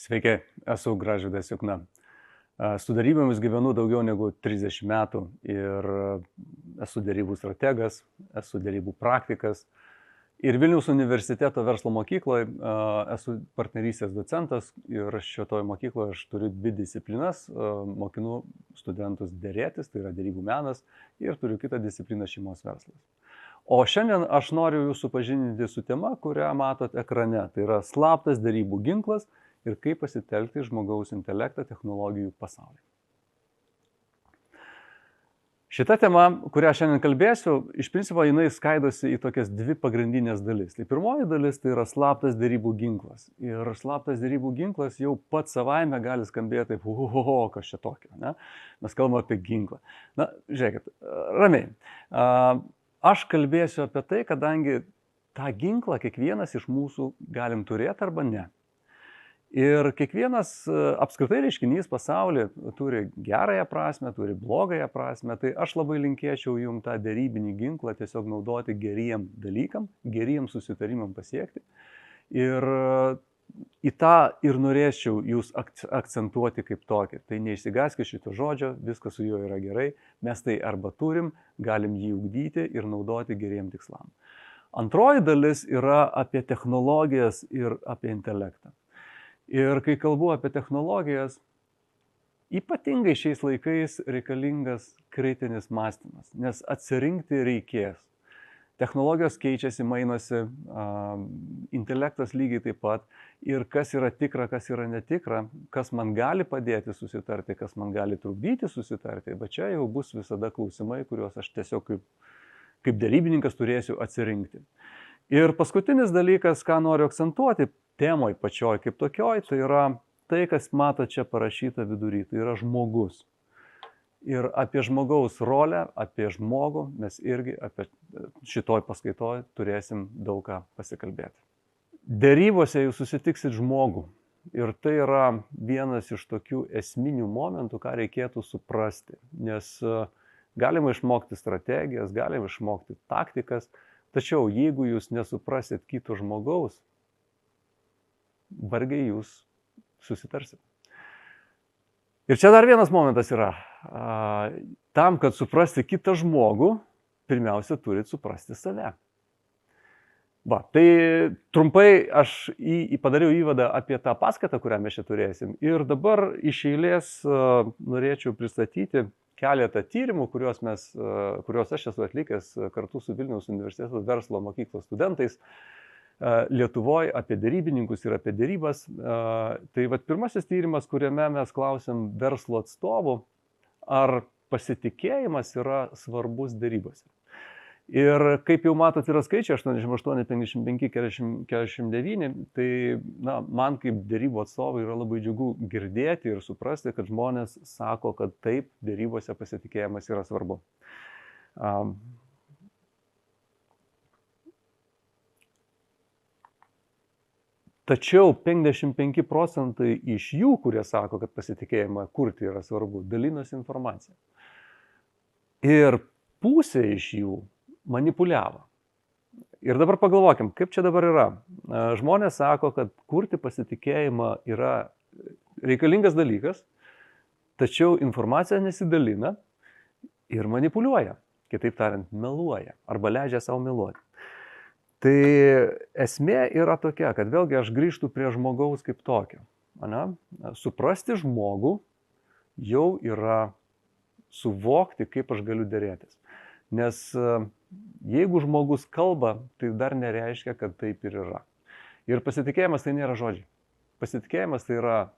Sveiki, esu Gražvydas Jukna. Su darybomis gyvenu daugiau negu 30 metų ir esu darybų strategas, esu darybų praktikas. Ir Vilniaus universiteto verslo mokykloje esu partnerystės docentas ir šitoje mokykloje aš turiu dvi disciplinas. Mokinu studentus dėrėtis, tai yra darybų menas, ir turiu kitą discipliną šeimos verslas. O šiandien aš noriu jūs supažindinti su tema, kurią matot ekrane. Tai yra slaptas darybų ginklas ir kaip pasitelkti žmogaus intelektą technologijų pasaulyje. Šita tema, kurią šiandien kalbėsiu, iš principo jinai skaidosi į tokias dvi pagrindinės dalis. Tai pirmoji dalis tai yra slaptas darybų ginklas. Ir slaptas darybų ginklas jau pats savaime gali skambėti taip, kas čia tokio, ne? Mes kalbame apie ginklą. Na, žiūrėkit, ramiai. Aš kalbėsiu apie tai, kadangi tą ginklą kiekvienas iš mūsų galim turėti arba ne. Ir kiekvienas apskritai reiškinys pasaulyje turi gerąją prasme, turi blogąją prasme, tai aš labai linkėčiau jums tą darybinį ginklą tiesiog naudoti geriem dalykam, geriem susitarimam pasiekti. Ir į tą ir norėčiau jūs akcentuoti kaip tokį. Tai neišsigąskite šito žodžio, viskas su juo yra gerai, mes tai arba turim, galim jį ugdyti ir naudoti geriem tikslam. Antroji dalis yra apie technologijas ir apie intelektą. Ir kai kalbu apie technologijas, ypatingai šiais laikais reikalingas kritinis mąstymas, nes atsirinkti reikės. Technologijos keičiasi, mainosi, intelektas lygiai taip pat, ir kas yra tikra, kas yra netikra, kas man gali padėti susitarti, kas man gali trukdyti susitarti, bet čia jau bus visada klausimai, kuriuos aš tiesiog kaip darybininkas turėsiu atsirinkti. Ir paskutinis dalykas, ką noriu akcentuoti, temoj pačioj kaip tokioj, tai yra tai, kas mato čia parašyta vidury, tai yra žmogus. Ir apie žmogaus rolę, apie žmogų mes irgi apie šitoj paskaitoj turėsim daug ką pasikalbėti. Derybose jūs susitiksit žmogų. Ir tai yra vienas iš tokių esminių momentų, ką reikėtų suprasti. Nes galima išmokti strategijas, galima išmokti taktikas, tačiau jeigu jūs nesuprasit kito žmogaus, vargiai jūs susitarsit. Ir čia dar vienas momentas yra. Tam, kad suprasti kitą žmogų, pirmiausia, turit suprasti save. Va, tai trumpai aš padariau įvadą apie tą paskaitą, kurią mes čia turėsim. Ir dabar iš eilės norėčiau pristatyti keletą tyrimų, kuriuos aš esu atlikęs kartu su Vilniaus universiteto verslo mokyklos studentais Lietuvoje apie derybininkus ir apie derybas. Tai vat pirmasis tyrimas, kuriame mes klausėm verslo atstovų, ar pasitikėjimas yra svarbus derybose. Ir kaip jau matot, yra skaičiai 88, 55, 49, tai man kaip derybų atstovai yra labai džiugu girdėti ir suprasti, kad žmonės sako, kad taip, derybose pasitikėjimas yra svarbu. Tačiau 55% iš jų, kurie sako, kad pasitikėjimą kurti yra svarbu, dalinosi informaciją. Ir pusė iš jų manipuliavo. Ir dabar pagalvokim, kaip čia dabar yra. Žmonės sako, kad kurti pasitikėjimą yra reikalingas dalykas, tačiau informacija nesidalina ir manipuliuoja. Kitaip tariant, meluoja arba leidžia savo meluoti. Tai esmė yra tokia, kad vėlgi aš grįžtu prie žmogaus kaip tokio. Suprasti žmogų jau yra suvokti, kaip aš galiu dėrėtis. Nes jeigu žmogus kalba, tai dar nereiškia, kad taip ir yra. Ir pasitikėjimas tai nėra žodžiai. Pasitikėjimas yra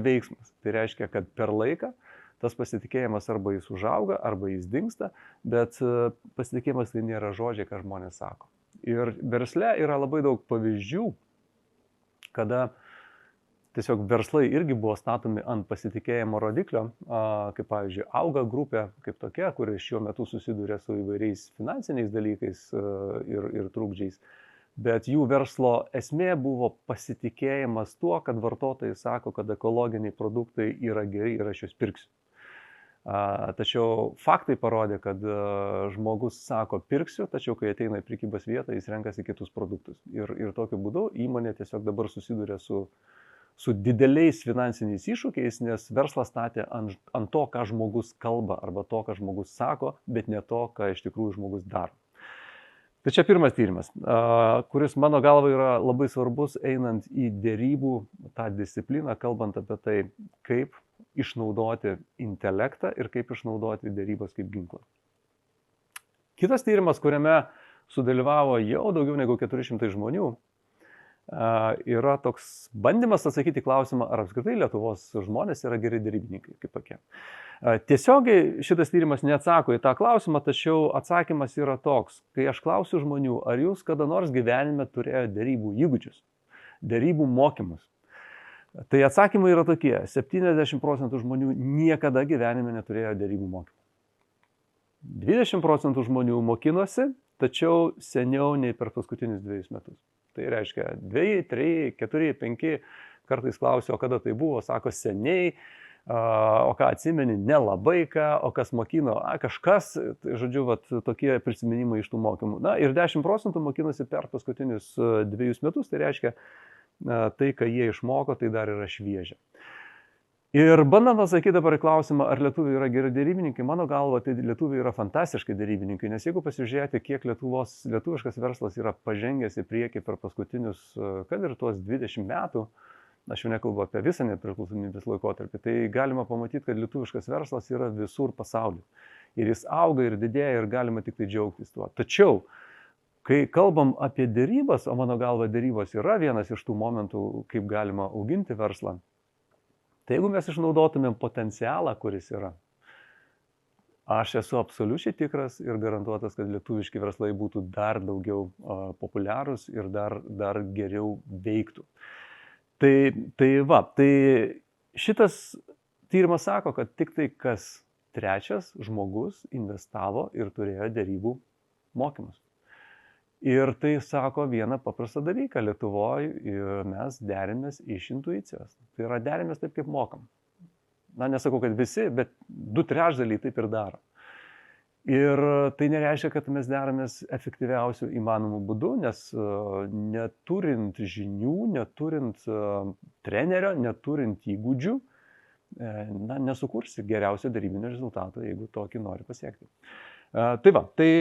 veiksmas. Tai reiškia, kad per laiką tas pasitikėjimas arba jis užauga, arba jis dingsta, bet pasitikėjimas tai nėra žodžiai, ką žmonės sako. Ir versle yra labai daug pavyzdžių, kada tiesiog verslai irgi buvo statomi ant pasitikėjimo rodiklio, kaip pavyzdžiui, Auga grupė kaip tokia, kuri šiuo metu susiduria su įvairiais finansiniais dalykais ir trukdžiais. Bet jų verslo esmė buvo pasitikėjimas tuo, kad vartotojai sako, kad ekologiniai produktai yra geri ir aš juos pirksiu. Tačiau faktai parodė, kad žmogus sako pirksiu, tačiau kai ateina į prekybos vietą, jis renkasi kitus produktus. Ir tokiu būdu įmonė tiesiog dabar susiduria su dideliais finansiniais iššūkiais, nes verslas statė ant to, ką žmogus kalba, arba to, ką žmogus sako, bet ne to, ką iš tikrųjų žmogus daro. Tai čia pirmas tyrimas, kuris mano galva yra labai svarbus einant į dėrybų tą discipliną, kalbant apie tai, kaip išnaudoti intelektą ir kaip išnaudoti dėrybas kaip ginklą. Kitas tyrimas, kuriame sudalyvavo jau daugiau negu 400 žmonių, yra toks bandymas atsakyti klausimą, ar apskritai Lietuvos žmonės yra geri dėrybininkai kaip tokie. Tiesiogiai šitas tyrimas neatsako į tą klausimą, tačiau atsakymas yra toks, kai aš klausiu žmonių, ar jūs kada nors gyvenime turėjote dėrybų įgūdžius, dėrybų mokymus. Tai atsakymai yra tokie, 70% žmonių niekada gyvenime neturėjo dėrybų mokymų. 20% žmonių mokinosi, tačiau seniau nei per paskutinius 2 metus. Tai reiškia 2, 3, 4, 5 kartais klausiu, o kada tai buvo, sako seniai, o ką atsimeni, nelabai ką, o kas mokino, kažkas, tai, žodžiu, tokie prisiminimai iš tų mokymų. Na ir 10% mokinosi per paskutinius 2 metus, tai reiškia, tai, ką jie išmoko, tai dar yra šviežia. Ir bandant atsakyti dabar į klausimą, ar lietuviai yra geri dėrybininkai, mano galva, tai lietuviai yra fantastiškai dėrybininkai, nes jeigu pasižiūrėti, kiek lietuviškas verslas yra pažengęs į priekį per paskutinius, kad ir tuos 20 metų, aš jau nekalbu apie visą nepriklausomybės laikotarpį, tai galima pamatyti, kad lietuviškas verslas yra visur pasaulyje. Ir jis auga ir didėja ir galima tik tai džiaugtis tuo. Tačiau, kai kalbam apie dėrybas, o mano galva dėrybos yra vienas iš tų momentų, kaip galima auginti verslą, tai jeigu mes išnaudotumėm potencialą, kuris yra, aš esu absoliučiai tikras ir garantuotas, kad lietuviški verslai būtų dar daugiau populiarūs ir dar geriau veiktų. Tai šitas tyrimas sako, kad tik tai kas trečias žmogus investavo ir turėjo dėrybų mokymus. Ir tai sako vieną paprastą dalyką, Lietuvoje mes derimės iš intuicijos. Tai yra derimės taip, kaip mokam. Na, nesakau, kad visi, bet 2/3 taip ir daro. Ir tai nereiškia, kad mes deramės efektyviausių įmanomų būdų, nes neturint žinių, neturint trenerio, neturint įgūdžių, nesukursi geriausio darybinio rezultato, jeigu tokį nori pasiekti. Tai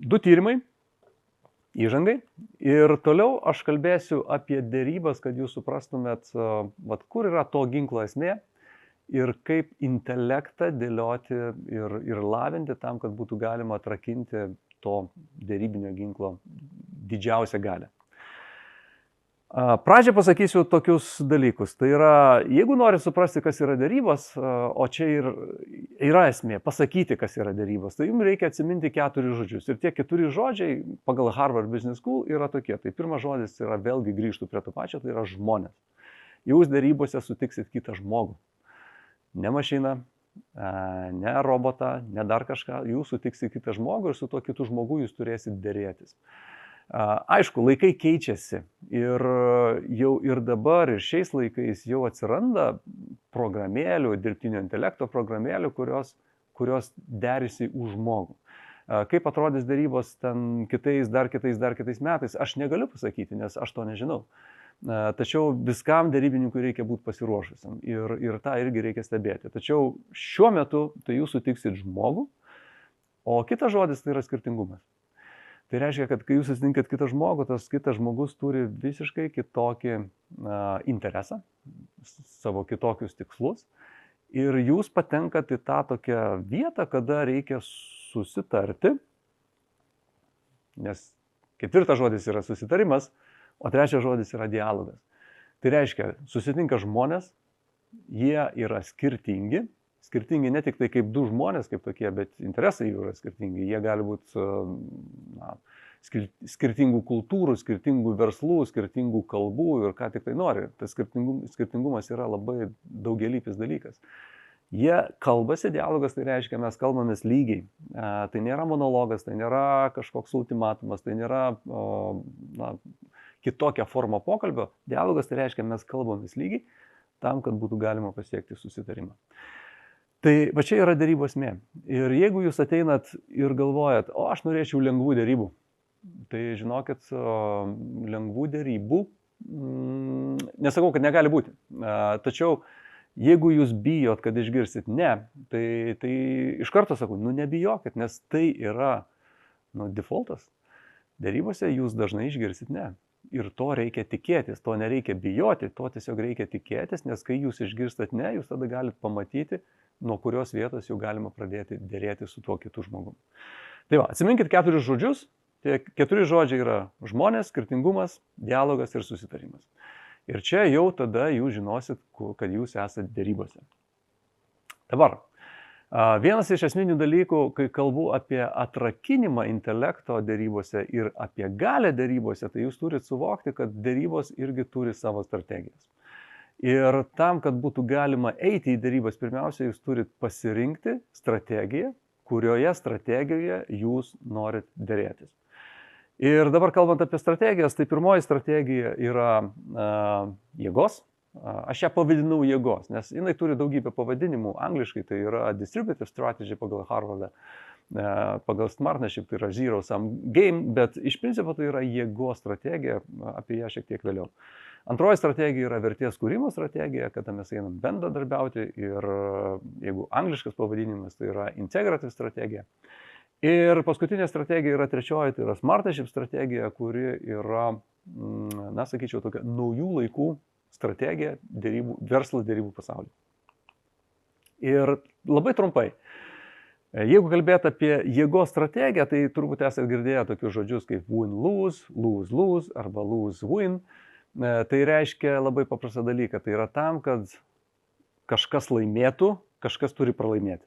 2 tyrimai. Įžangai. Ir toliau aš kalbėsiu apie dėrybas, kad jūs suprastumėt, kur yra to ginklo esmė ir kaip intelektą dėlioti ir lavinti tam, kad būtų galima atrakinti to dėrybinio ginklo didžiausią galią. Pradžią pasakysiu tokius dalykus. Tai yra, jeigu nori suprasti, kas yra dėrybos, o čia ir yra esmė, pasakyti, kas yra dėrybos, tai jums reikia atsiminti 4 žodžius. Ir tie 4 žodžiai pagal Harvard Business School yra tokie. Tai pirmas žodis yra, vėlgi grįžtų prie to pačio, tai yra žmonės. Jūs dėrybose sutiksit kitą žmogų. Ne mašiną, ne robotą, ne dar kažką. Jūs sutiksit kitą žmogų ir su tuo kitu žmogu jūs turėsit dėrėtis. Aišku, laikai keičiasi ir jau ir dabar, ir šiais laikais jau atsiranda programėlių, dirbtinio intelekto programėlių, kurios derisi už žmogų. Kaip atrodys dėrybos ten dar kitais metais, aš negaliu pasakyti, nes aš to nežinau. Tačiau viskam dėrybininkui reikia būti pasiruošusiam ir tą irgi reikia stebėti. Tačiau šiuo metu tai jūs sutiksit žmogų, o kitas žodis tai yra skirtingumas. Tai reiškia, kad kai jūs susitinkat kitą žmogų, tas kitas žmogus turi visiškai kitokį interesą, savo kitokius tikslus ir jūs patenkat į tą tokią vietą, kada reikia susitarti, nes 4 žodis yra susitarimas, o 3 žodis yra dialogas. Tai reiškia, susitinka žmonės, jie yra skirtingi ne tik tai kaip 2 žmonės kaip tokie, bet interesai jų yra skirtingi. Jie gali būti skirtingų kultūrų, skirtingų verslų, skirtingų kalbų ir ką tik tai nori. Tas skirtingumas yra labai daugelypis dalykas. Jie kalbasi, dialogas tai reiškia, mes kalbamės lygiai. Tai nėra monologas, tai nėra kažkoks ultimatumas, tai nėra kitokia forma pokalbio. Dialogas tai reiškia, mes kalbamės lygiai tam, kad būtų galima pasiekti susitarimą. Tai va čia yra dėrybų esmė. Ir jeigu jūs ateinat ir galvojat, o aš norėčiau lengvų dėrybų, tai žinokit, lengvų dėrybų, nesakau, kad negali būti. Tačiau jeigu jūs bijot, kad išgirsit ne, tai iš karto sakau, nebijokit, nes tai yra defaultas. Dėrybose jūs dažnai išgirsit ne. Ir to reikia tikėtis, to nereikia bijoti, to tiesiog reikia tikėtis, nes kai jūs išgirstat ne, jūs tada galite pamatyti, nuo kurios vietos jau galima pradėti dėrėti su tuo kitu žmogumi. Tai va, atsiminkit 4 žodžius. Tie 4 žodžiai yra žmonės, skirtingumas, dialogas ir susitarimas. Ir čia jau tada jūs žinosit, kad jūs esate dėrybose. Dabar, vienas iš esminių dalykų, kai kalbu apie atrakinimą intelekto dėrybose ir apie galią dėrybose, tai jūs turite suvokti, kad dėrybos irgi turi savo strategijas. Ir tam, kad būtų galima eiti į dėrybas, pirmiausia, jūs turite pasirinkti strategiją, kurioje strategijoje jūs norit dėrėtis. Ir dabar kalbant apie strategijas, tai pirmoji strategija yra jėgos. Aš ją pavadinau jėgos, nes jinai turi daugybę pavadinimų. Angliškai tai yra distributive strategy pagal Harvardą, pagal Smartnership tai yra zero sum game, bet iš principo tai yra jėgos strategija, apie ją šiek tiek vėliau. Antroji strategija yra vertės kūrimo strategija, kada mes einam bendradarbiauti ir jeigu angliškas pavadinimas, tai yra integrative strategija. Ir paskutinė strategija yra trečioji, tai yra Smartnership strategija, kuri yra, sakyčiau, tokia naujų laikų strategija verslo dėrybų pasaulyje. Ir labai trumpai, jeigu kalbėt apie jėgos strategiją, tai turbūt esate girdėję tokius žodžius kaip win-lose, lose-lose arba lose-win. Tai reiškia labai paprastą dalyką. Tai yra tam, kad kažkas laimėtų, kažkas turi pralaimėti.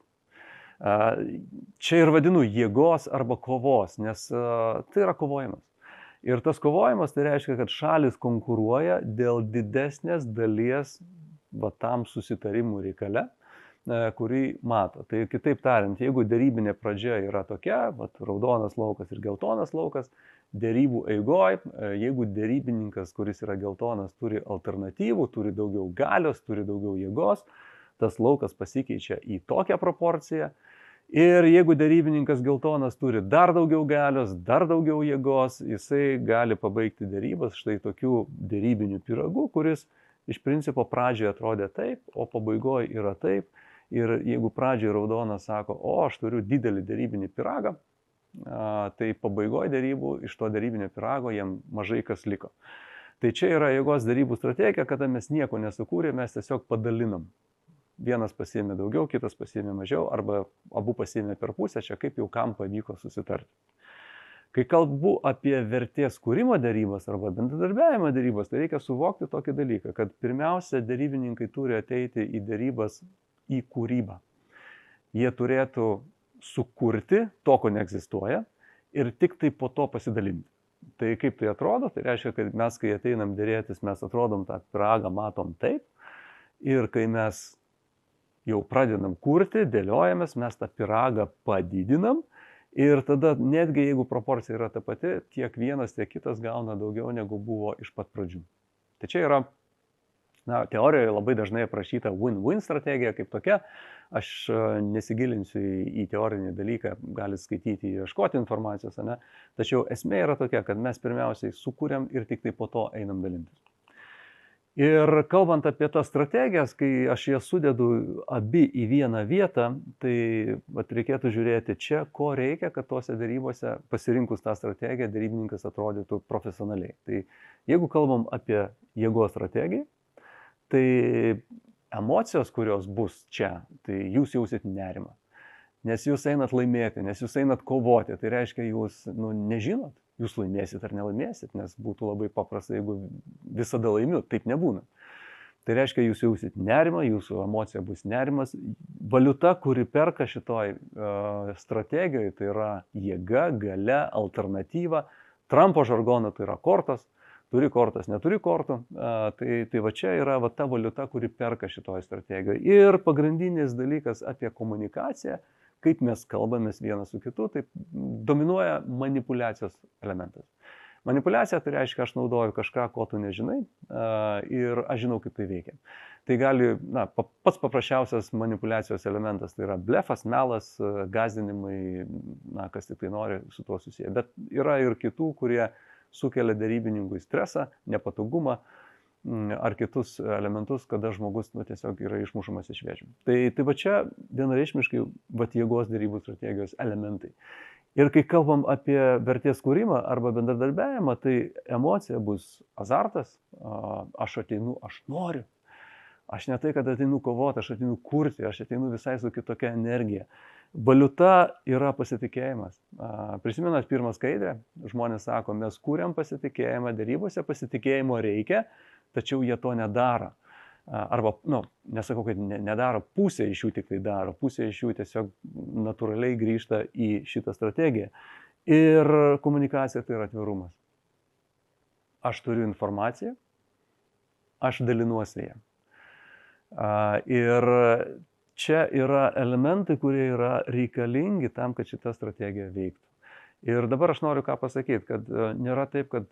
Čia ir vadinu jėgos arba kovos, nes tai yra kovojimas. Ir tas kovojimas tai reiškia, kad šalis konkuruoja dėl didesnės dalies tam susitarimų reikale, kurį mato. Tai kitaip tariant, jeigu dėrybinė pradžia yra tokia, raudonas laukas ir geltonas laukas, dėrybų eigoj, jeigu dėrybininkas, kuris yra geltonas, turi alternatyvų, turi daugiau galios, turi daugiau jėgos, tas laukas pasikeičia į tokią proporciją. Ir jeigu dėrybininkas geltonas turi dar daugiau galios, dar daugiau jėgos, jisai gali pabaigti dėrybas štai tokių dėrybinių pyragų, kuris iš principo pradžioje atrodė taip, o pabaigoje yra taip. Ir jeigu pradžioje raudonas sako, o aš turiu didelį dėrybinį pyragą, tai pabaigoje dėrybų iš to dėrybinio pyrago jam mažai kas liko. Tai čia yra jėgos dėrybų strategija, kada mes nieko nesukūrėme, mes tiesiog padalinam. Vienas pasiėmė daugiau, kitas pasiėmė mažiau, arba abu pasiėmė per pusę, čia kaip jau kam pavyko susitarti. Kai kalbu apie vertės kūrimo dėrybas arba bendradarbiavimo dėrybas, tai reikia suvokti tokį dalyką, kad pirmiausia, dėrybininkai turi ateiti į dėrybas į kūrybą. Jie turėtų sukurti to, ko neegzistuoja, ir tik tai po to pasidalinti. Tai kaip tai atrodo? Tai reiškia, kad mes, kai ateinam dėrėtis, mes atrodom tą pyragą, matom taip, ir kai mes jau pradedam kurti, dėliojamės, mes tą pyragą padidinam, ir tada netgi jeigu proporcija yra ta pati, tiek vienas, tiek kitas gauna daugiau, negu buvo iš pat pradžių. Tai čia yra teorijoje labai dažnai aprašyta win-win strategija kaip tokia. Aš nesigilinsiu į teorinį dalyką, galite skaityti, ieškoti informacijos, ne? Tačiau esmė yra tokia, kad mes pirmiausiai sukūrėm ir tik tai po to einam dalintis. Ir kalbant apie tas strategijas, kai aš jas sudedu abi į vieną vietą, tai reikėtų žiūrėti čia, ko reikia, kad tose dėrybose pasirinkus tą strategiją, dėrybininkas atrodytų profesionaliai. Tai jeigu kalbam apie jėgos strategiją, tai emocijos, kurios bus čia, tai jūs jausit nerimą. Nes jūs einat laimėti, nes jūs einat kovoti. Tai reiškia, jūs nežinot, jūs laimėsit ar nelaimėsit, nes būtų labai paprasta, jeigu visada laimiu. Taip nebūna. Tai reiškia, jūs jausit nerimą, jūsų emocija bus nerimas. Valiuta, kuri perka šitoj strategijoje, tai yra jėga, galia, alternatyva. Trumpo žargonu tai yra kortos. Turi kortas, neturi kortų, tai va čia yra ta valiuta, kuri perka šitoje strategijoje. Ir pagrindinis dalykas apie komunikaciją, kaip mes kalbamės vienas su kitu, tai dominuoja manipuliacijos elementas. Manipuliacija tai reiškia, aš naudoju kažką, ko tu nežinai ir aš žinau, kaip tai veikia. Tai gali, pats paprasčiausias manipuliacijos elementas tai yra blefas, melas, gąsdinimai, kas tik tai nori su tuo susiję. Bet yra ir kitų, kurie sukelia derybininkui stresą, nepatogumą ar kitus elementus, kada žmogus tiesiog yra išmušamas iš vėžių. Tai va čia vienareikšmiškai jėgos derybų strategijos elementai. Ir kai kalbam apie vertės kūrimą arba bendradarbiavimą, tai emocija bus azartas, aš ateinu, aš noriu. Aš ne tai, kad ateinu kovoti, aš ateinu kurti, aš ateinu visai su kitokia energija. Valiuta yra pasitikėjimas. Prisimenat pirmą skaidrę, žmonės sako, mes kūriam pasitikėjimą, derybose pasitikėjimo reikia, tačiau jie to nedaro. Arba, nesakau, kad nedaro, pusė iš jų tik tai daro, pusė iš jų tiesiog natūraliai grįžta į šitą strategiją. Ir komunikacija tai yra atvirumas. Aš turiu informaciją, aš dalinuosi ją. Ir čia yra elementai, kurie yra reikalingi tam, kad šita strategija veiktų. Ir dabar aš noriu ką pasakyti, kad nėra taip, kad,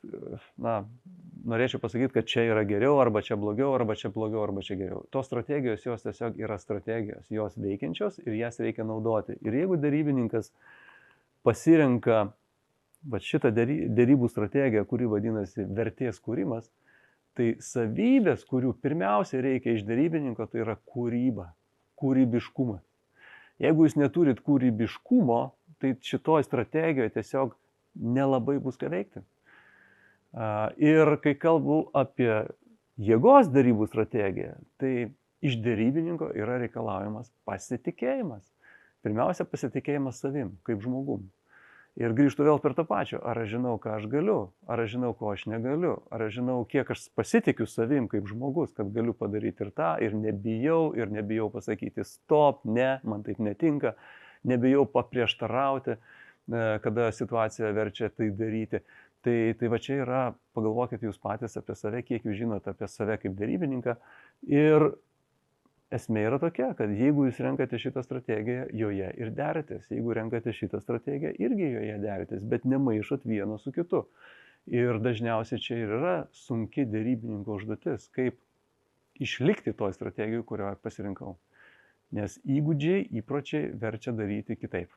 norėčiau pasakyti, kad čia yra geriau, arba čia blogiau, arba čia blogiau, arba čia geriau. Tos strategijos, jos tiesiog yra strategijos, jos veikiančios ir jas reikia naudoti. Ir jeigu derybininkas pasirenka šitą derybų strategiją, kuri vadinasi vertės kūrimas, tai savybės, kurių pirmiausia reikia iš derybininko, tai yra kūryba, kūrybiškumas. Jeigu jūs neturit kūrybiškumo, tai šitoj strategijoje tiesiog nelabai bus ką veikti. Ir kai kalbu apie jėgos derybų strategiją, tai iš derybininko yra reikalaujamas pasitikėjimas. Pirmiausia, pasitikėjimas savim, kaip žmogum. Ir grįžtu vėl per tą pačią, ar aš žinau, ką aš galiu, ar aš žinau, ko aš negaliu, ar aš žinau, kiek aš pasitikiu savim kaip žmogus, kad galiu padaryti ir tą, ir nebijau pasakyti stop, ne, man taip netinka, nebijau paprieštarauti, kada situacija verčia tai daryti. Tai va čia yra, pagalvokit jūs patys apie save, kiek jūs žinote apie save kaip derybininką. Ir esmė yra tokia, kad jeigu jūs renkate šitą strategiją, joje ir deratės. Jeigu renkate šitą strategiją, irgi joje deratės, bet nemaišot vieno su kitu. Ir dažniausiai čia ir yra sunki derybininko užduotis, kaip išlikti toj strategijai, kurioje pasirinkau. Nes įgūdžiai, įpročiai verčia daryti kitaip.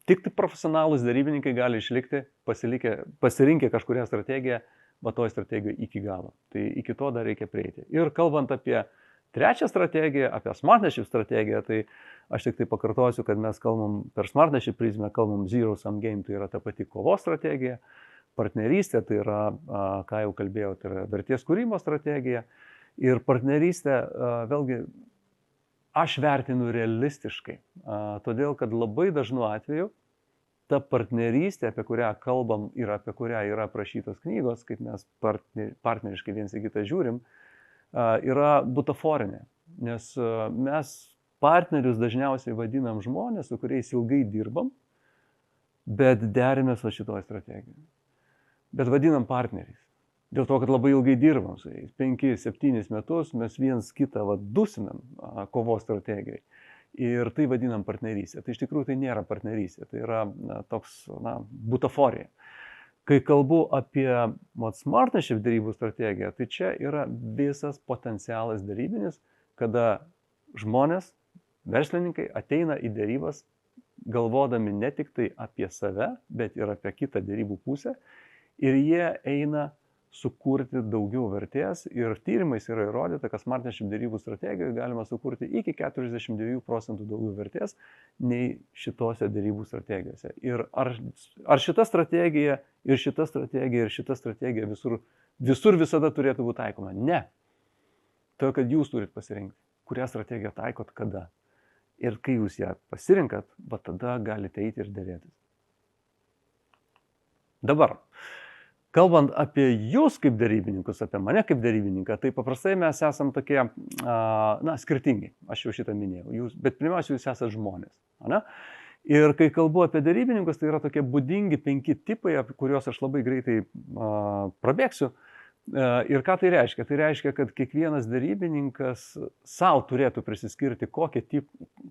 Tik profesionalūs derybininkai gali išlikti, pasirinkę kažkurią strategiją, toj strategijoje iki galo. Tai iki to dar reikia prieiti. Ir kalbant apie trečią strategiją, apie Smartnership strategiją, tai aš tik tai pakartosiu, kad mes kalbam per Smartnership prizmę, kalbam Zero Sum Game, tai yra ta pati kovos strategija, partnerystė, tai yra, ką jau kalbėjau, tai yra vertės kūrimo strategija. Ir partnerystė, vėlgi, aš vertinu realistiškai, todėl kad labai dažnu atveju ta partnerystė, apie kurią kalbam ir apie kurią yra aprašytos knygos, kaip mes partneriškai viens į kitą žiūrim, yra butaforinė. Nes mes partnerius dažniausiai vadinam žmonės, su kuriais ilgai dirbam, bet derimės šitoj strategijai. Bet vadinam partneriais. Dėl to, kad labai ilgai dirbam su jais. 5-7 metus mes viens kitą dusinam kovos strategijai. Ir tai vadinam partnerystė. Tai iš tikrųjų tai nėra partnerystė, tai yra toks butaforija. Kai kalbu apie Smartnership derybų strategiją, tai čia yra visas potencialas derybinis, kada žmonės, verslininkai ateina į derybas galvodami ne tik tai apie save, bet ir apie kitą derybų pusę. Ir jie eina sukurti daugiau vertės ir tyrimais yra įrodyta, kad Smartnership derybų strategijoje galima sukurti iki 42% daugiau vertės nei šitose derybų strategijose. Ir ar šita strategija ir šita strategija ir šita strategija visur visada turėtų būti taikoma? Ne. Todėl, kad jūs turit pasirinkti, kurią strategiją taikot kada. Ir kai jūs ją pasirinkat, tada galite eiti ir dėrėtis. Dabar, kalbant apie jūs kaip derybininkus, apie mane kaip derybininką, tai paprastai mes esam tokie, skirtingi, aš jau šitą minėjau, bet pirmiausia, jūs esate žmonės. Ne? Ir kai kalbu apie derybininkus, tai yra tokie būdingi 5 tipai, apie kuriuos aš labai greitai prabėgsiu. Ir ką tai reiškia? Tai reiškia, kad kiekvienas derybininkas savo turėtų prisiskirti,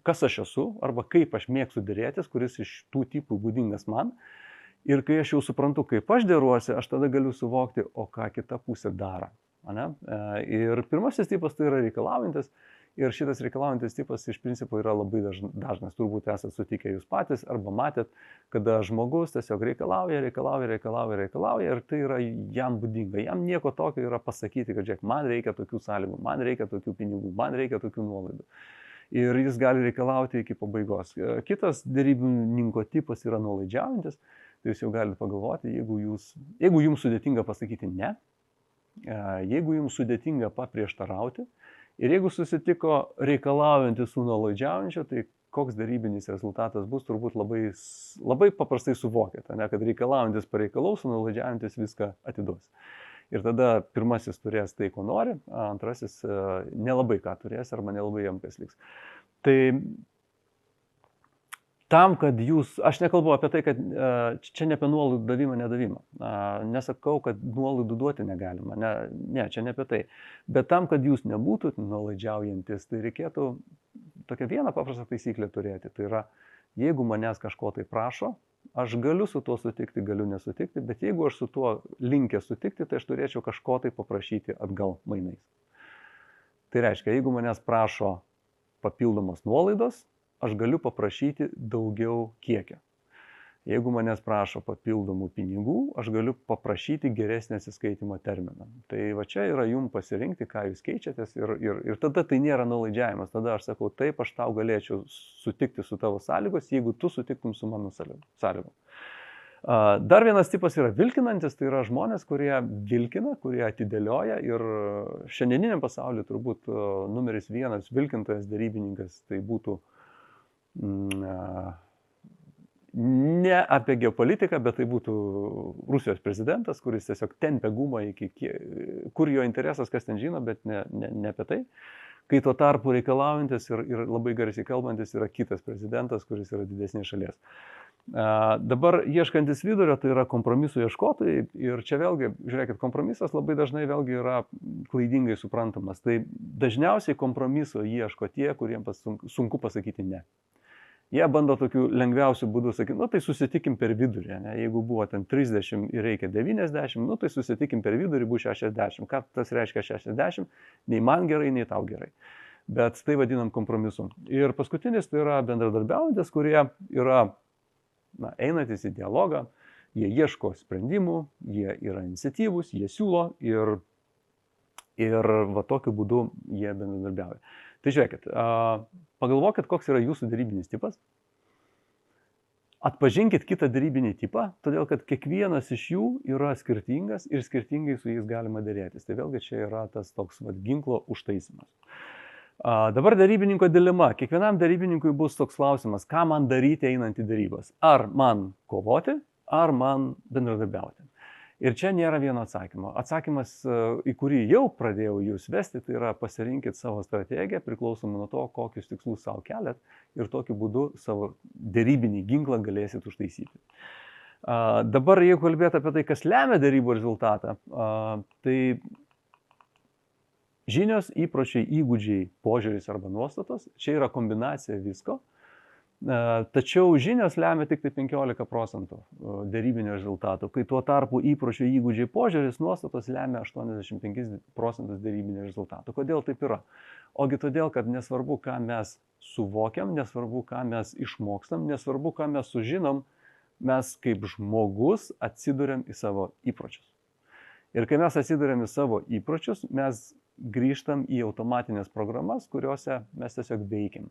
kas aš esu, arba kaip aš mėgstu dėrėtis, kuris iš tų tipų būdingas man. Ir kai aš jau suprantu, kaip aš deruosi, aš tada galiu suvokti, o ką kita pusė daro. Ane? Ir pirmasis tipas tai yra reikalaujantis. Ir šitas reikalaujantis tipas iš principo yra labai dažnas. Turbūt esate sutikę jūs patys arba matėt, kada žmogus tiesiog reikalauja ir tai yra jam būdinga. Jam nieko tokio yra pasakyti, kad žiūrėk, man reikia tokių sąlygų, man reikia tokių pinigų, man reikia tokių nuolaidų. Ir jis gali reikalauti iki pabaigos. Kitas derybininko tipas yra nuolaidžiaujantis. Tai jūs jau galite pagalvoti, jeigu jums sudėtinga pasakyti ne, jeigu jums sudėtinga paprieštarauti ir jeigu susitiko reikalaujantis su nuolaidžiaujančiu, tai koks darybinis rezultatas bus, turbūt labai paprastai suvokėte, kad reikalaujantis pareikalaus, nuolaidžiaujantis viską atiduos. Ir tada pirmasis turės tai, ko nori, antrasis nelabai ką turės arba nelabai jam kas liks. Tai tam, kad jūs, aš nekalbu apie tai, kad čia ne apie nuolaidų davimą, nedavimą. Nesakau, kad nuolaidų duoti negalima. Ne, čia ne apie tai. Bet tam, kad jūs nebūtų nuolaidžiaujantis, tai reikėtų tokią vieną paprastą taisyklę turėti. Tai yra, jeigu manęs kažko tai prašo, aš galiu su tuo sutikti, galiu nesutikti, bet jeigu aš su tuo linkęs sutikti, tai aš turėčiau kažko tai paprašyti atgal mainais. Tai reiškia, jeigu manęs prašo papildomos nuolaidos, aš galiu paprašyti daugiau kiekio. Jeigu manęs prašo papildomų pinigų, aš galiu paprašyti geresnį atsiskaitimo terminą. Tai va čia yra jums pasirinkti, ką jūs keičiatės ir tada tai nėra nuolaidžiavimas. Tada aš sakau, taip, aš tau galėčiau sutikti su tavo sąlygos, jeigu tu sutiktum su mano sąlygom. Dar vienas tipas yra vilkinantis, tai yra žmonės, kurie vilkina, kurie atidėlioja ir šiandieniniam pasauliu turbūt numeris vienas vilkintojas, derybininkas, tai būtų ne apie geopolitiką, bet tai būtų Rusijos prezidentas, kuris tiesiog tempia gumą iki, kur jo interesas, kas ten žino, bet ne apie tai. Kai tuo tarpu reikalaujantis ir labai garsiai kalbantis yra kitas prezidentas, kuris yra didesnės šalies. Dabar ieškantis vidurio, tai yra kompromisų ieškotojai ir čia vėlgi, žiūrėkit, kompromisas labai dažnai vėlgi yra klaidingai suprantamas. Tai dažniausiai kompromiso ieško tie, kuriems sunku pasakyti ne. Jie bando tokiu lengviausiu būdu sakyti, tai susitikim per vidurį, ne? Jeigu buvo ten 30 ir reikia 90, tai susitikim per vidurį, bus 60. Ką tas reiškia 60? Nei man gerai, nei tau gerai. Bet tai vadinam kompromisu. Ir paskutinis tai yra bendradarbiaujantis, kurie yra einantis į dialogą, jie ieško sprendimų, jie yra iniciatyvūs, jie siūlo ir va tokiu būdu jie bendradarbiauja. Tai žiūrėkit, pagalvokit, koks yra jūsų derybinis tipas. Atpažinkit kitą derybinį tipą, todėl kad kiekvienas iš jų yra skirtingas ir skirtingai su jais galima dėrėtis. Tai vėlgi čia yra tas toks ginklo užtaisimas. Dabar derybininko dilema. Kiekvienam derybininkui bus toks klausimas, ką man daryti einant į derybas. Ar man kovoti, ar man bendradarbiauti. Ir čia nėra vieno atsakymo. Atsakymas, į kurį jau pradėjau jūs vesti, tai yra pasirinkit savo strategiją, priklausomai nuo to, kokius tikslus savo keliat ir tokiu būdu savo derybinį ginklą galėsit užtaisyti. Dabar, jeigu kalbėt apie tai, kas lemia derybų rezultatą, tai žinios, įpročiai, įgūdžiai, požiūris arba nuostatos, čia yra kombinacija visko. Tačiau žinios lemia tik tai 15% derybinio rezultato, kai tuo tarpu įpročių, įgūdžiai, požiūris, nuostatos lemia 85% derybinio rezultato. Kodėl taip yra? Ogi todėl, kad nesvarbu, ką mes suvokiam, nesvarbu, ką mes išmokstam, nesvarbu, ką mes sužinom, mes kaip žmogus atsiduriam į savo įpročius. Ir kai mes atsiduriam į savo įpročius, mes grįžtam į automatinės programas, kuriuose mes tiesiog veikiam.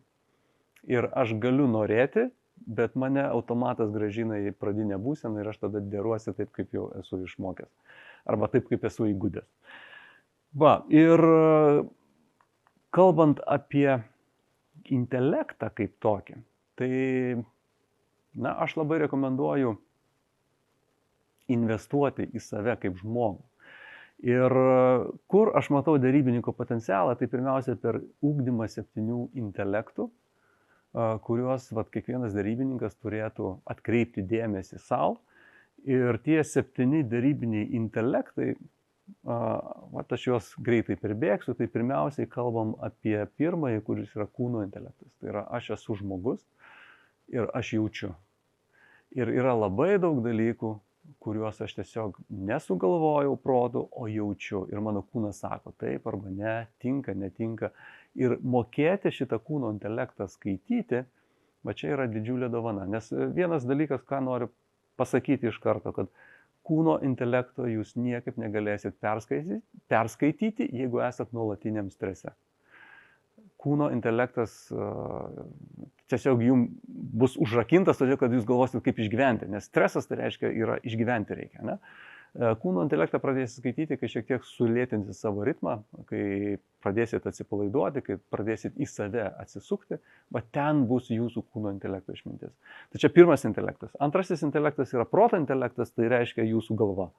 Ir aš galiu norėti, bet mane automatas grąžina į pradinę būseną ir aš tada deruosi taip, kaip jau esu išmokęs. Arba taip, kaip esu įgudęs. Ir kalbant apie intelektą kaip tokį, tai aš labai rekomenduoju investuoti į save kaip žmogų. Ir kur aš matau derybininko potencialą, tai pirmiausia per ugdymą 7 intelektų, kuriuos kiekvienas derybininkas turėtų atkreipti dėmesį savo. Ir tie 7 derybiniai intelektai, aš juos greitai perbėgsiu, tai pirmiausiai kalbam apie pirmąjį, kuris yra kūno intelektas. Tai yra aš esu žmogus ir aš jaučiu. Ir yra labai daug dalykų, kuriuos aš tiesiog nesugalvojau protu, o jaučiu. Ir mano kūnas sako taip arba ne, tinka, netinka. Ir mokėti šitą kūno intelektą skaityti, va čia yra didžiulė dovana. Nes vienas dalykas, ką noriu pasakyti iš karto, kad kūno intelekto jūs niekaip negalėsit perskaityti, jeigu esat nuolatiniam strese. Kūno intelektas tiesiog jums bus užrakintas, todėl kad jūs galvosit, kaip išgyventi, nes stresas tai reiškia yra išgyventi reikia. Ne? Kūno intelektą pradėsit skaityti, kai šiek tiek sulėtinsit savo ritmą, kai pradėsit atsipalaiduoti, kai pradėsit į save atsisukti, va ten bus jūsų kūno intelekto išmintis. Tai čia pirmas intelektas. Antrasis intelektas yra proto intelektas, tai reiškia jūsų galva.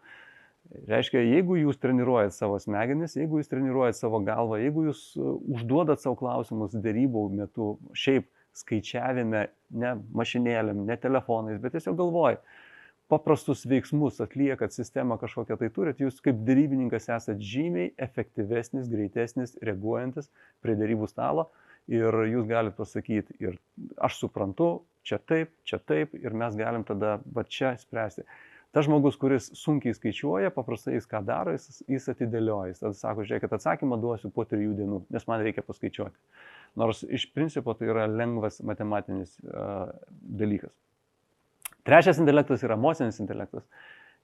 Reiškia, jeigu jūs treniruojat savo smegenis, jeigu jūs treniruojat savo galvą, jeigu jūs užduodat savo klausimus derybų metu, šiaip skaičiavime, ne mašinėlėm, ne telefonais, bet tiesiog galvoj, paprastus veiksmus atliekat, sistemą kažkokią tai turit, jūs kaip derybininkas esat žymiai efektyvesnis, greitesnis, reaguojantis prie derybų stalo ir jūs galite pasakyti, ir aš suprantu, čia taip ir mes galim tada va čia spręsti. Tas žmogus, kuris sunkiai skaičiuoja, paprastai jis ką daro, jis atidėlioja. Jis sako, žiūrėkit, atsakymą duosiu po 3 dienų, nes man reikia paskaičiuoti. Nors iš principo tai yra lengvas matematinis dalykas. Trečias intelektas yra emocinis intelektas.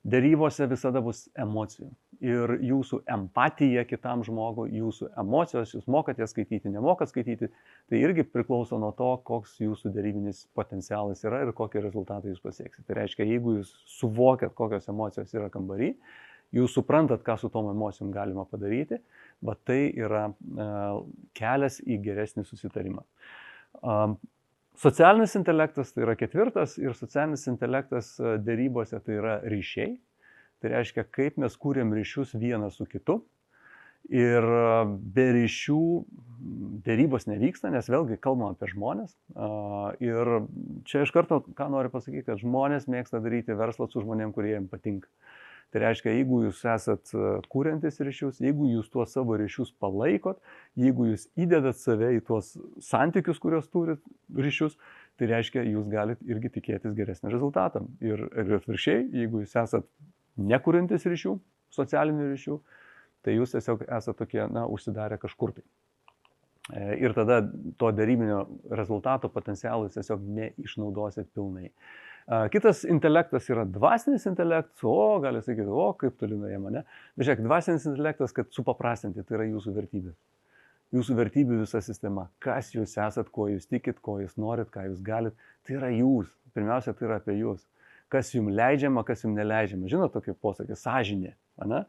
Derybose visada bus emocijų. Ir jūsų empatija kitam žmogui, jūsų emocijos, jūs mokate skaityti, nemokat skaityti, tai irgi priklauso nuo to, koks jūsų derybinis potencialas yra ir kokį rezultatą jūs pasieksite. Tai reiškia, jeigu jūs suvokiat, kokios emocijos yra kambarį, jūs suprantat, ką su tom emocijom galima padaryti, bet tai yra kelias į geresnį susitarimą. Socialinis intelektas tai yra ketvirtas ir socialinis intelektas derybose tai yra ryšiai. Tai reiškia, kaip mes kūrėm ryšius vienas su kitu. Ir be ryšių derybos nevyksta, nes vėlgi kalbam apie žmonės. Ir čia iš karto, ką noriu pasakyti, kad žmonės mėgsta daryti verslą su žmonėm, kurie jiems patinka. Tai reiškia, jeigu jūs esat kuriantis ryšius, jeigu jūs tuos savo ryšius palaikot, jeigu jūs įdedat save į tuos santykius, kuriuos turit ryšius, tai reiškia, jūs galite irgi tikėtis geresnį rezultatą. Ir atvirkščiai, jeigu jūs esat nekuriantis ryšių, socialinių ryšių, tai jūs tiesiog esate tokie, užsidarę kažkur tai. Ir tada to derybinio rezultato potencialą jūs tiesiog neišnaudosit pilnai. Kitas intelektas yra dvasinis intelektas, gali sakyti, kaip toli nuėjo mane. Bet žiūrėk, dvasinis intelektas, kad supaprastinti, tai yra jūsų vertybės. Jūsų vertybių visa sistema. Kas jūs esat, ko jūs tikit, ko jūs norit, ką jūs galit, tai yra jūs. Pirmiausia, tai yra apie jūs. Kas jums leidžiama, kas jums neleidžiama. Žinot tokį posakį, sąžinė. Ne?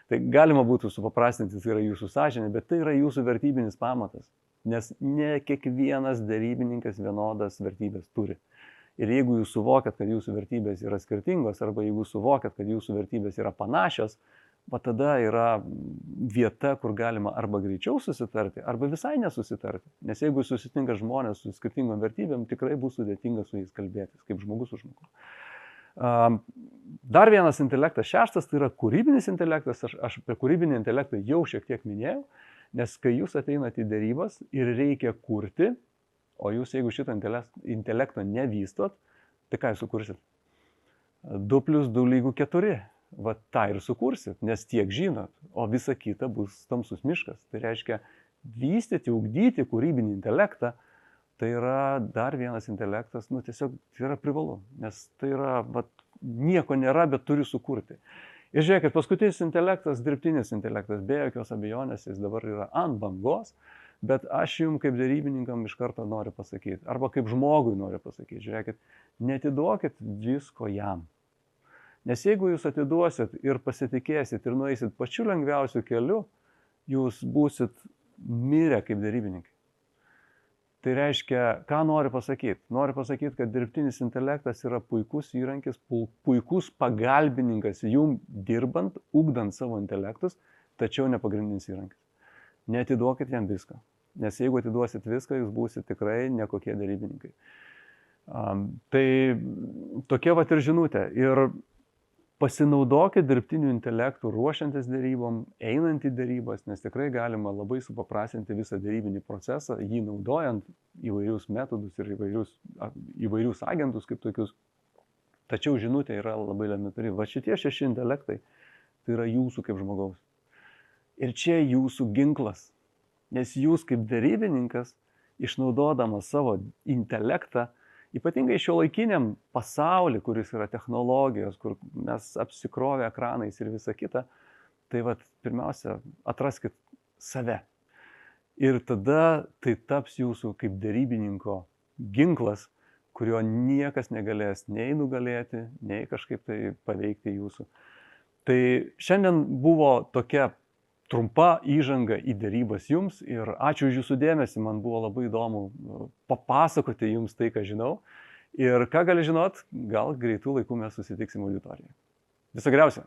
Tai galima būtų supaprastinti, tai yra jūsų sąžinė, bet tai yra jūsų vertybinis pamatas. Nes ne kiekvienas derybininkas vienodas vertybės turi. Ir jeigu jūs suvokiat, kad jūsų vertybės yra skirtingos, arba jeigu suvokiat, kad jūsų vertybės yra panašios, tada yra vieta, kur galima arba greičiau susitarti, arba visai nesusitarti. Nes jeigu susitinka žmonės su skirtingom vertybėm, tikrai bus sudėtinga su jais kalbėtis, kaip žmogus su žmogu. Dar vienas intelektas, šeštas, tai yra kūrybinis intelektas. Aš apie kūrybinį intelektą jau šiek tiek minėjau, nes kai jūs ateinate į derybas ir reikia kurti, o jūs, jeigu šitą intelekto nevystot, tai ką jūs sukursit? 2 + 2 = 4. Va tą ir sukursit, nes tiek žinot, o visa kita bus tamsus miškas. Tai reiškia, vystyti, ugdyti kūrybinį intelektą, tai yra dar vienas intelektas, tiesiog tai yra privalu, nes tai yra, nieko nėra, bet turi sukurti. Ir žiūrėkit, paskutinis intelektas, dirbtinis intelektas, be jokios abejonės, jis dabar yra ant bangos. Bet aš jums kaip derybininkam iš karto noriu pasakyti, arba kaip žmogui noriu pasakyti, žiūrėkit, netiduokit visko jam. Nes jeigu jūs atiduosit ir pasitikėsit ir nueisit pačiu lengviausiu keliu, jūs būsit mirę kaip derybininkai. Tai reiškia, ką noriu pasakyti? Noriu pasakyti, kad dirbtinis intelektas yra puikus įrankis, puikus pagalbininkas jums dirbant, ugdant savo intelektus, tačiau ne pagrindinis įrankis. Neatiduokit jam viską, nes jeigu atiduosit viską, jūs būsit tikrai nekokie derybininkai. Tai tokia ir žinutė. Ir pasinaudokit dirbtiniu intelektu ruošiantis derybom, einant į derybas, nes tikrai galima labai supaprastinti visą derybinį procesą, jį naudojant įvairius metodus ir įvairius agentus kaip tokius. Tačiau žinutė yra labai elementari. Va šitie 6 intelektai tai yra jūsų kaip žmogaus. Ir čia jūsų ginklas. Nes jūs kaip darybininkas, išnaudodamas savo intelektą, ypatingai šiuolaikiniam pasauliu, kuris yra technologijos, kur mes apsikrovę ekranais ir visa kita, tai vat, pirmiausia, atraskit save. Ir tada tai taps jūsų kaip darybininko ginklas, kurio niekas negalės nei nugalėti, nei kažkaip tai paveikti jūsų. Tai šiandien buvo tokia trumpa įžanga į derybas jums ir ačiū už jūsų dėmesį, man buvo labai įdomu papasakoti jums tai, ką žinau. Ir ką gali žinot, gal greitų laikų mes susitiksim auditorijoje. Viso geriausio.